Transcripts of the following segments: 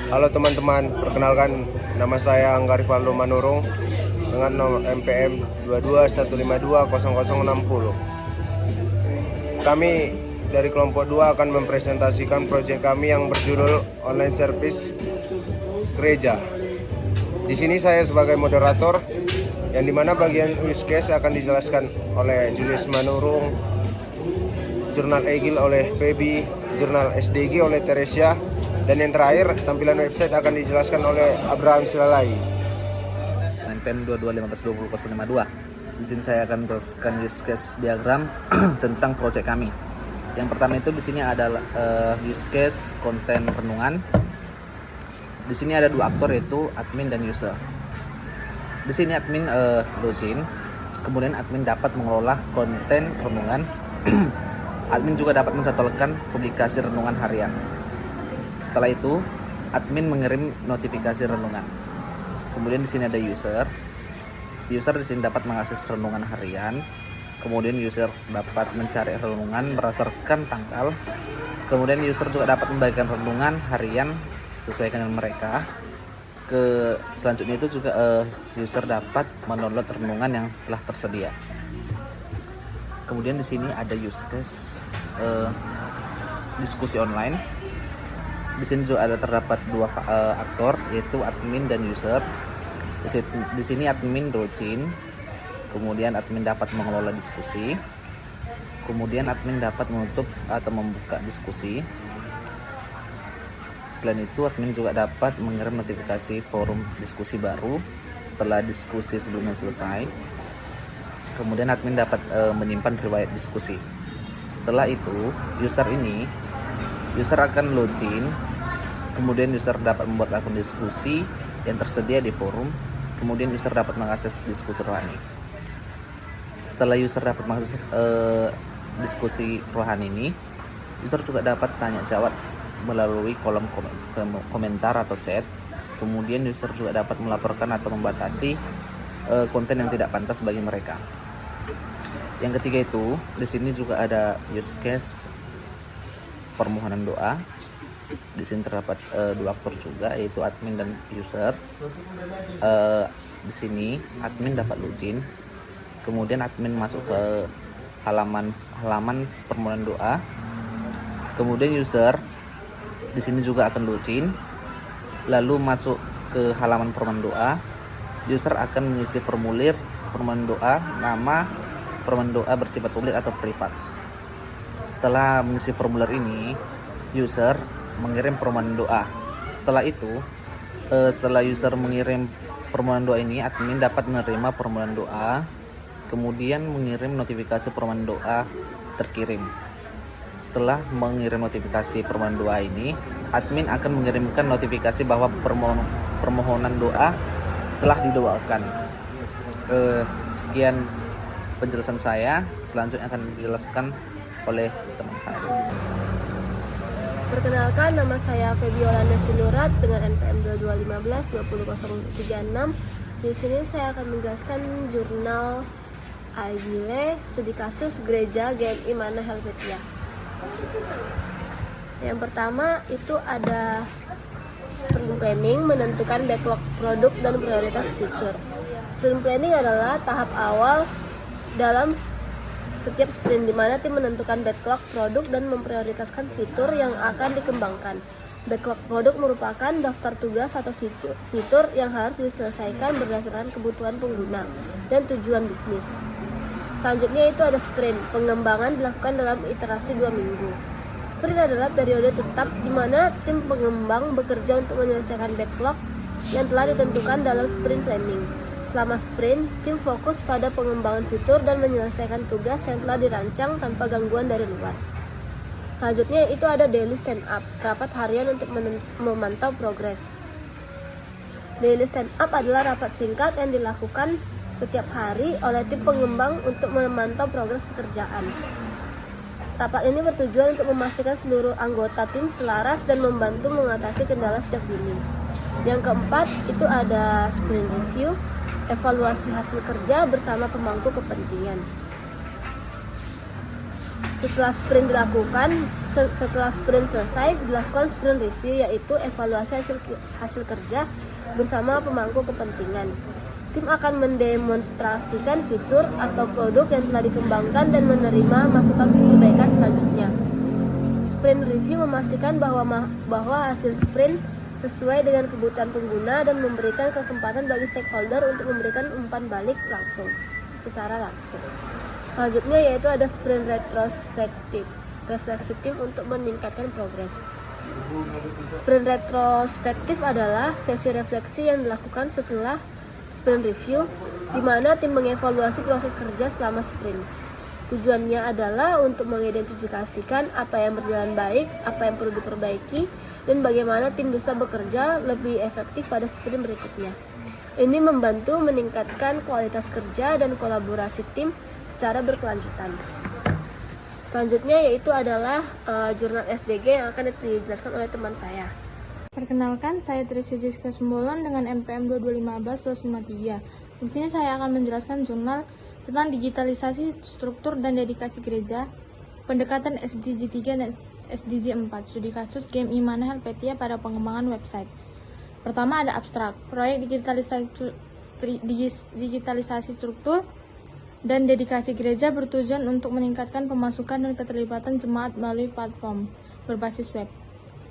Halo teman-teman, perkenalkan nama saya Angga Rivaldo Manurung dengan nomor MPM 22152060. Kami dari kelompok 2 akan mempresentasikan proyek kami yang berjudul Online Service Gereja. Di sini saya sebagai moderator, yang dimana bagian use case akan dijelaskan oleh Julius Manurung, jurnal Egil oleh Feby, jurnal SDG oleh Teresia, dan yang terakhir tampilan website akan dijelaskan oleh Abraham Silalai. MPM 22152052. Di sini saya akan menjelaskan use case diagram tentang proyek kami. Yang pertama itu di sini adalah use case konten renungan. Di sini ada dua aktor, yaitu admin dan user. Di sini admin login, kemudian admin dapat mengelola konten renungan. Admin juga dapat mencatatkan publikasi renungan harian. Setelah itu, admin mengirim notifikasi renungan. Kemudian di sini ada user. User di sini dapat mengakses renungan harian. Kemudian user dapat mencari renungan berdasarkan tanggal. Kemudian user juga dapat membagikan renungan harian sesuai dengan mereka. Selanjutnya itu juga user dapat mendownload renungan yang telah tersedia. Kemudian di sini ada use case diskusi online. Di sini juga terdapat dua aktor, yaitu admin dan user. Di sini admin login, kemudian admin dapat mengelola diskusi, kemudian admin dapat menutup atau membuka diskusi. Selain itu, admin juga dapat mengirim notifikasi forum diskusi baru setelah diskusi sebelumnya selesai. Kemudian admin dapat menyimpan riwayat diskusi. Setelah itu, user akan login. Kemudian user dapat membuat akun diskusi yang tersedia di forum. Kemudian user dapat mengakses diskusi rohani. Setelah user dapat mengakses diskusi rohani ini, user juga dapat tanya jawab melalui kolom komentar atau chat. Kemudian user juga dapat melaporkan atau membatasi konten yang tidak pantas bagi mereka. Yang ketiga itu, di sini juga ada use case permohonan doa. Di sini terdapat dua aktor juga, yaitu admin dan user. Di sini admin dapat login, kemudian admin masuk ke halaman permohonan doa. Kemudian user di sini juga akan login, lalu masuk ke halaman permohonan doa. User akan mengisi formulir permohonan doa, nama permohonan doa bersifat publik atau privat. Setelah mengisi formulir ini, user mengirim permohonan doa. Setelah itu, setelah user mengirim permohonan doa ini, admin dapat menerima permohonan doa, kemudian mengirim notifikasi permohonan doa terkirim. Setelah mengirim notifikasi permohonan doa ini, admin akan mengirimkan notifikasi bahwa permohonan doa telah didoakan. Sekian penjelasan saya. Selanjutnya akan dijelaskan oleh teman saya. Perkenalkan, nama saya Feby Yolanda Sinurat dengan NPM 22152036. Di sini saya akan menjelaskan jurnal Aibile Studi Kasus Gereja GMI Mana Helvetia. Yang pertama itu ada sprint planning, menentukan backlog produk dan prioritas feature. Sprint planning adalah tahap awal dalam setiap sprint di mana tim menentukan backlog produk dan memprioritaskan fitur yang akan dikembangkan. Backlog produk merupakan daftar tugas atau fitur yang harus diselesaikan berdasarkan kebutuhan pengguna dan tujuan bisnis. Selanjutnya itu ada sprint. Pengembangan dilakukan dalam iterasi 2 minggu. Sprint adalah periode tetap di mana tim pengembang bekerja untuk menyelesaikan backlog yang telah ditentukan dalam sprint planning. Selama sprint, tim fokus pada pengembangan fitur dan menyelesaikan tugas yang telah dirancang tanpa gangguan dari luar. Selanjutnya itu ada daily stand up, rapat harian untuk memantau progres. Daily stand up adalah rapat singkat yang dilakukan setiap hari oleh tim pengembang untuk memantau progres pekerjaan. Rapat ini bertujuan untuk memastikan seluruh anggota tim selaras dan membantu mengatasi kendala sejak dini. Yang keempat itu ada sprint review, evaluasi hasil kerja bersama pemangku kepentingan. Setelah sprint selesai, dilakukan sprint review, yaitu evaluasi hasil kerja bersama pemangku kepentingan. Tim akan mendemonstrasikan fitur atau produk yang telah dikembangkan dan menerima masukan perbaikan selanjutnya. Sprint review memastikan bahwa hasil sprint sesuai dengan kebutuhan pengguna dan memberikan kesempatan bagi stakeholder untuk memberikan umpan balik secara langsung. Selanjutnya yaitu ada sprint retrospektif, refleksi tim untuk meningkatkan progres. Sprint retrospektif adalah sesi refleksi yang dilakukan setelah sprint review, di mana tim mengevaluasi proses kerja selama sprint. Tujuannya adalah untuk mengidentifikasikan apa yang berjalan baik, apa yang perlu diperbaiki, dan bagaimana tim bisa bekerja lebih efektif pada sprint berikutnya. Ini membantu meningkatkan kualitas kerja dan kolaborasi tim secara berkelanjutan. Selanjutnya yaitu adalah jurnal SDG yang akan dijelaskan oleh teman saya. Perkenalkan, saya Trisi Jessica Sembolon dengan NPM 2215-253. Di sini saya akan menjelaskan jurnal tentang digitalisasi struktur dan dedikasi gereja, pendekatan SDG 3 dan SDG 4, studi kasus Game Immanuel Helvetia pada pengembangan website. Pertama ada abstrak, proyek digitalisasi struktur dan dedikasi gereja bertujuan untuk meningkatkan pemasukan dan keterlibatan jemaat melalui platform berbasis web.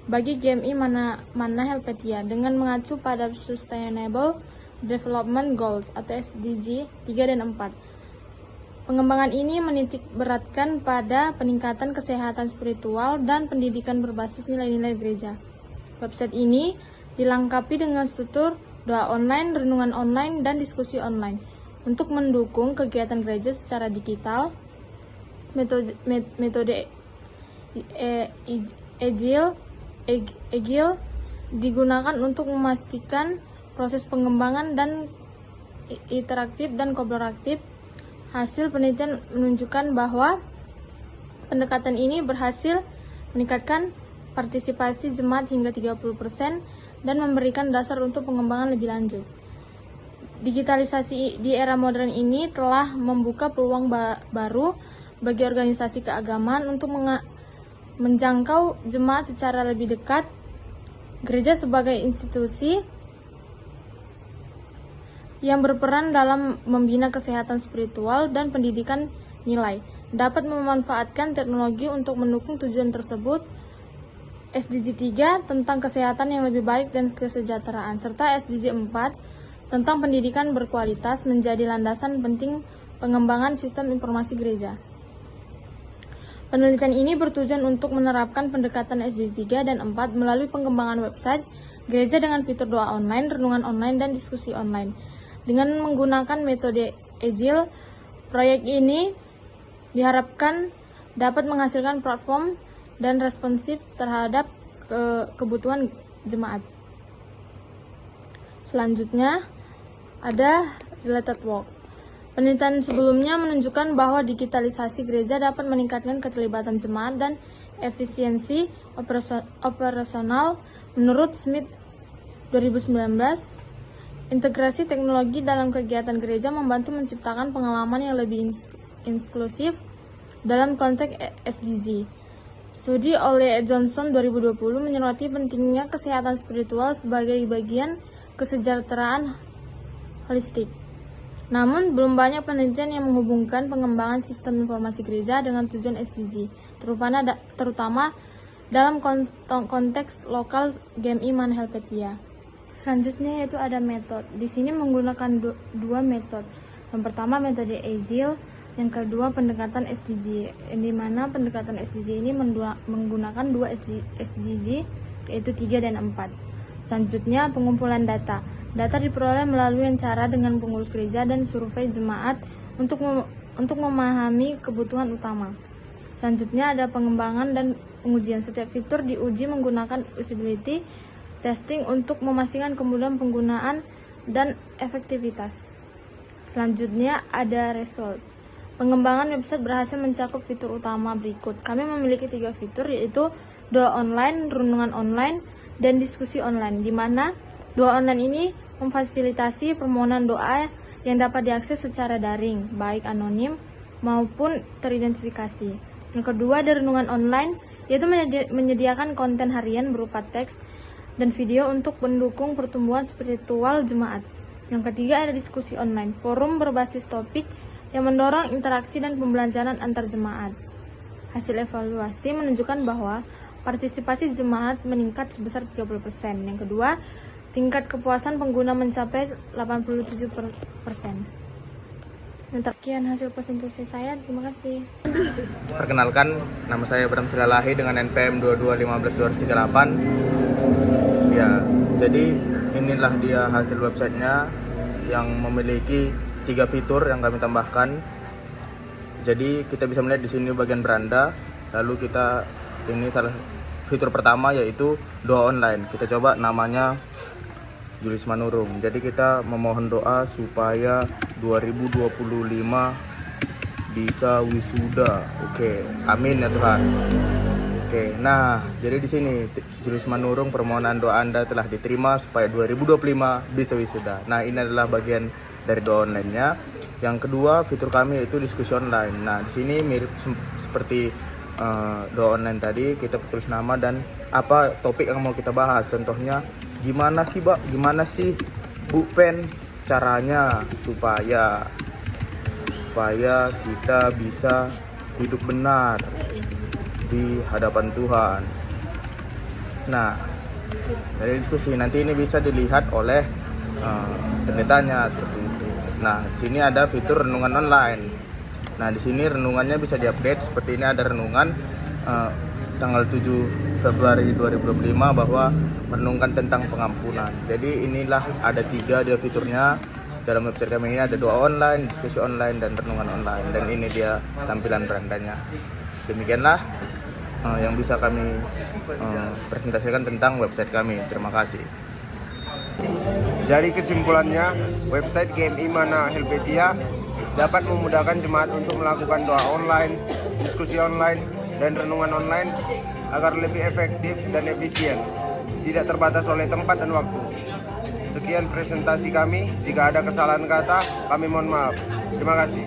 Bagi GMI Immanuel Helvetia dengan mengacu pada Sustainable Development Goals atau SDG 3 dan 4. Pengembangan ini menitik beratkan pada peningkatan kesehatan spiritual dan pendidikan berbasis nilai-nilai gereja. Website ini dilengkapi dengan struktur doa online, renungan online, dan diskusi online untuk mendukung kegiatan gereja secara digital. Metode Agile digunakan untuk memastikan proses pengembangan dan interaktif dan kolaboratif. Hasil penelitian menunjukkan bahwa pendekatan ini berhasil meningkatkan partisipasi jemaat hingga 30% dan memberikan dasar untuk pengembangan lebih lanjut. Digitalisasi di era modern ini telah membuka peluang baru bagi organisasi keagamaan untuk menjangkau jemaat secara lebih dekat. Gereja sebagai institusi yang berperan dalam membina kesehatan spiritual dan pendidikan nilai dapat memanfaatkan teknologi untuk mendukung tujuan tersebut. SDG 3 tentang kesehatan yang lebih baik dan kesejahteraan, serta SDG 4 tentang pendidikan berkualitas menjadi landasan penting pengembangan sistem informasi gereja. Penelitian ini bertujuan untuk menerapkan pendekatan SDG 3 dan 4 melalui pengembangan website gereja dengan fitur doa online, renungan online, dan diskusi online. Dengan menggunakan metode Agile, proyek ini diharapkan dapat menghasilkan platform dan responsif terhadap kebutuhan jemaat. Selanjutnya ada related work. Penelitian sebelumnya menunjukkan bahwa digitalisasi gereja dapat meningkatkan keterlibatan jemaat dan efisiensi operasional. Menurut Smith 2019, integrasi teknologi dalam kegiatan gereja membantu menciptakan pengalaman yang lebih inklusif dalam konteks SDG. Studi oleh Johnson 2020 menyoroti pentingnya kesehatan spiritual sebagai bagian kesejahteraan holistik. Namun, belum banyak penelitian yang menghubungkan pengembangan sistem informasi gereja dengan tujuan SDG, terutama dalam konteks lokal GMI Immanuel Helvetia. Selanjutnya yaitu ada metode. Di sini menggunakan dua metode. Yang pertama metode Agile, yang kedua pendekatan SDG. Di mana pendekatan SDG ini menggunakan dua SDG yaitu 3 dan 4. Selanjutnya pengumpulan data. Data diperoleh melalui cara dengan pengurus gereja dan survei jemaat untuk memahami kebutuhan utama. Selanjutnya ada pengembangan dan pengujian. Setiap fitur diuji menggunakan usability testing untuk memastikan kemudahan penggunaan dan efektivitas. Selanjutnya ada result. Pengembangan website berhasil mencakup fitur utama berikut. Kami memiliki 3 fitur, yaitu doa online, renungan online, dan diskusi online, di mana doa online ini memfasilitasi permohonan doa yang dapat diakses secara daring, baik anonim maupun teridentifikasi. Yang kedua ada renungan online, yaitu menyediakan konten harian berupa teks dan video untuk mendukung pertumbuhan spiritual jemaat. Yang ketiga ada diskusi online, forum berbasis topik yang mendorong interaksi dan pembelajaran antar jemaat. Hasil evaluasi menunjukkan bahwa partisipasi jemaat meningkat sebesar 30%. Yang kedua, tingkat kepuasan pengguna mencapai 87%. Sekian hasil presentasi saya, terima kasih. Perkenalkan, nama saya Bram Silalahi dengan NPM 2215238. Ya, jadi inilah dia hasil websitenya yang memiliki 3 fitur yang kami tambahkan. Jadi kita bisa melihat di sini bagian beranda. Lalu ini salah fitur pertama yaitu doa online. Kita coba namanya Julius Manurung. Jadi kita memohon doa supaya 2025 bisa wisuda. Oke, amin ya Tuhan. Oke, nah jadi di sini Julius Manurung, permohonan doa Anda telah diterima supaya 2025 bisa wisuda. Nah, ini adalah bagian dari doa online-nya. Yang kedua, fitur kami yaitu diskusi online. Nah, di sini mirip seperti doa online tadi, kita tulis nama dan apa topik yang mau kita bahas. Contohnya, gimana sih Bu Pen caranya supaya kita bisa hidup benar di hadapan Tuhan. Nah, dari diskusi nanti ini bisa dilihat oleh pendetanya seperti itu. Nah, di sini ada fitur renungan online. Nah, di sini renungannya bisa diupdate. Seperti ini ada renungan tanggal 7 Februari 2025 bahwa merenungkan tentang pengampunan. Jadi inilah ada 3 dia fiturnya. Dalam website kami ini ada doa online, diskusi online, dan renungan online. Dan ini dia tampilan berandanya. Demikianlah yang bisa kami presentasikan tentang website kami. Terima kasih. Jadi kesimpulannya, website GMI Mana Helvetia dapat memudahkan jemaat untuk melakukan doa online, diskusi online, dan renungan online agar lebih efektif dan efisien, tidak terbatas oleh tempat dan waktu. Sekian presentasi kami. Jika ada kesalahan kata, kami mohon maaf. Terima kasih.